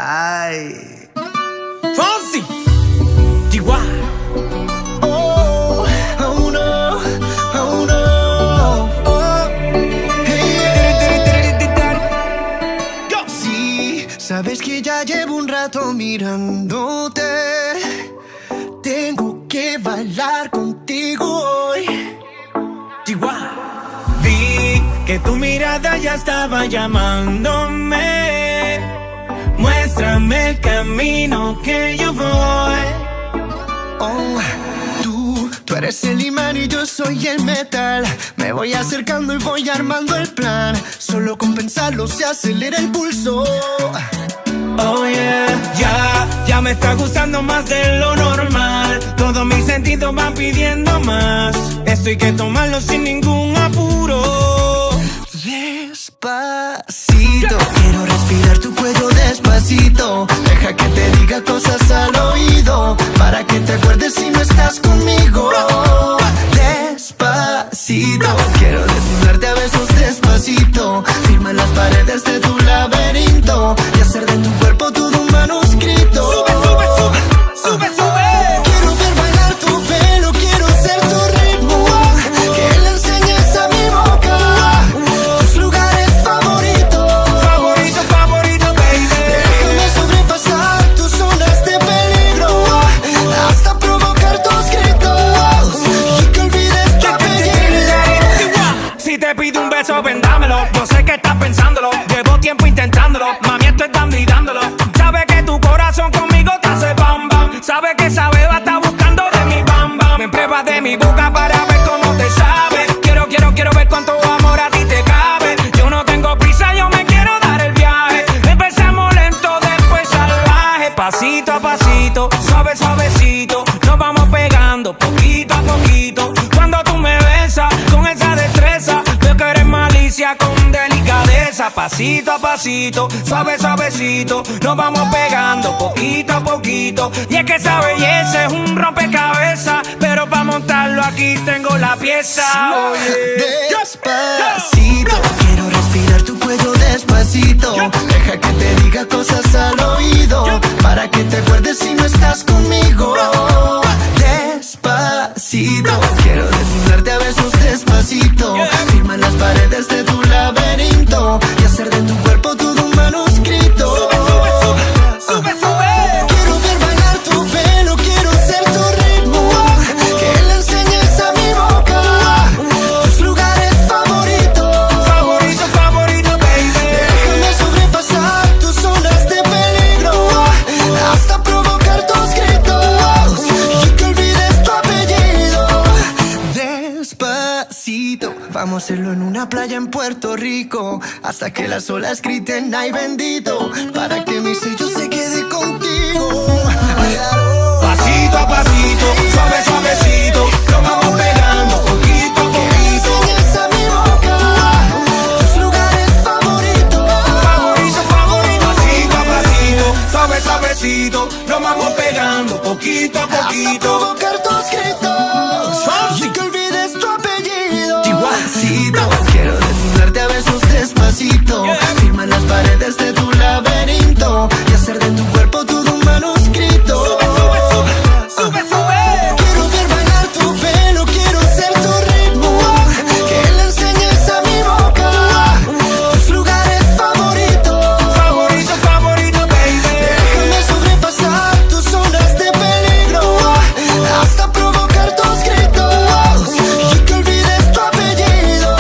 Ay. Fonsi, Chihuahua. Oh, oh no, oh no. Oh, hey. Sí, sabes que ya llevo un rato mirándote. Tengo que bailar contigo hoy. Chihuahua. Vi que tu mirada ya estaba llamándome. Muéstrame el camino que yo voy. Oh, tú eres el imán y yo soy el metal. Me voy acercando y voy armando el plan. Solo con pensarlo se acelera el pulso. Oh yeah, ya me está gustando más de lo normal. Todos mis sentidos van pidiendo más. Esto hay que tomarlo sin ningún apuro. Despacito, quiero respirar tu cuello despacito. Deja que te diga cosas al oído, para que te acuerdes si no estás conmigo. Despacito, quiero desnudarte a besos despacito. Firma en las paredes de tu laberinto y hacer de tu cuerpo todo un manuscrito. Sube, sube, sube, sube, sube. Quiero ver bailar tu pelo, quiero ser tu ritmo. Que le enseñes a mi boca tus lugares favoritos. Favorito, favorito, baby. Déjame sobrepasar tus zonas de peligro, hasta provocar tus gritos y que olvides tu apellido. Si te pido un beso, ven dámelo. Yo sé que estás pensándolo, llevo tiempo intentándolo. Mami, esto es dando y dándolo. Sabe que tu corazón conmigo te hace bam bam. Sabe que esa beba está buscando de mi bam bam. Me pruebas de mi boca para ver cómo te sabe. Quiero ver cuánto amor a ti te cabe. Yo no tengo prisa, yo me quiero dar el viaje. Empezamos lento, después salvaje. Pasito a pasito, suave, suavecito. Nos vamos pegando poquito a poquito. Cuando tú me besas con esa destreza, veo que eres malicia con delicadeza. Pasito a pasito, suave, suavecito. Nos vamos pegando poquito a poquito. Y es que esa belleza es un rompecabezas, pero para montarlo aquí tengo la pieza. Despacito, quiero respirar tu cuello despacito. Deja que te diga cosas al oído, para que te acuerdes si no estás conmigo. Despacito, quiero desnudarte a besos despacito. Firma en las paredes de tu laberinto y hacer de tu cuerpo todo un manuscrito. Sube, sube, sube, sube, sube. Quiero ver bailar tu pelo, quiero ser tu ritmo. Que le enseñes a mi boca tus lugares favoritos. Favorito, favorito, baby. Déjame sobrepasar tus zonas de peligro, hasta provocar tus gritos y que olvides tu apellido. Despacito, vamos a hacerlo en una playa en Puerto Rico, hasta que las olas griten ay bendito, para que mi sello se quede contigo. Pasito a pasito, suave, suavecito. Nos vamos pegando poquito a poquito. Enseñas a mi boca tus lugares favoritos. Favorito, favorito. Pasito a pasito, suave, suavecito. Nos vamos pegando poquito a Hasta poquito. provocar tus gritos Fonsi. y que olvides tu apellido. Chihuahua. Quiero desnudarte a besos despacito. Firma en las paredes de tu laberinto y hacer de tu cuerpo todo un manuscrito. Sube, sube, sube, sube, sube. Quiero ver bailar tu pelo, quiero ser tu ritmo. Que le enseñes a mi boca tus lugares favoritos. Favorito, favorito, baby. Déjame sobrepasar tus zonas de peligro, hasta provocar tus gritos y que olvides tu apellido.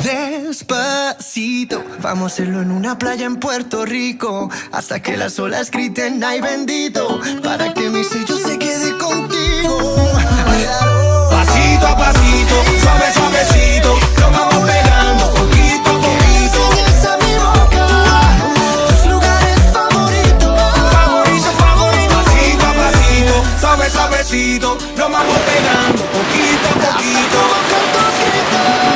Despacito, vamos a hacerlo en una playa en Puerto Rico, hasta que las olas griten ay bendito, para que mi sello se quede contigo. Pasito a pasito, suave, suavecito. Nos vamos pegando poquito a poquito. Enseñas a mi boca tus lugares favoritos. Favorito, favorito. Pasito a pasito, suave, suavecito. Nos vamos pegando poquito a Hasta poquito. provocar tus gritos